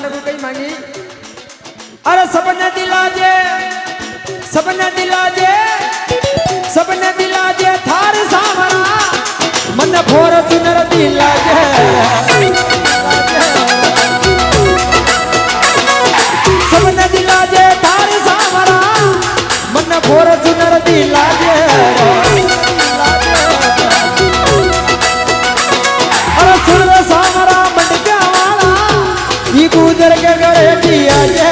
लगू कई मांगी अरे सबने दिला जे थार सामरा मन फोर चुनर दिला जे सबने दिला जे थार सामरा मन फोर चुनर दिला जे अरे सुन सामरा मंडका वाला ये गुजर के गड़े दिया जे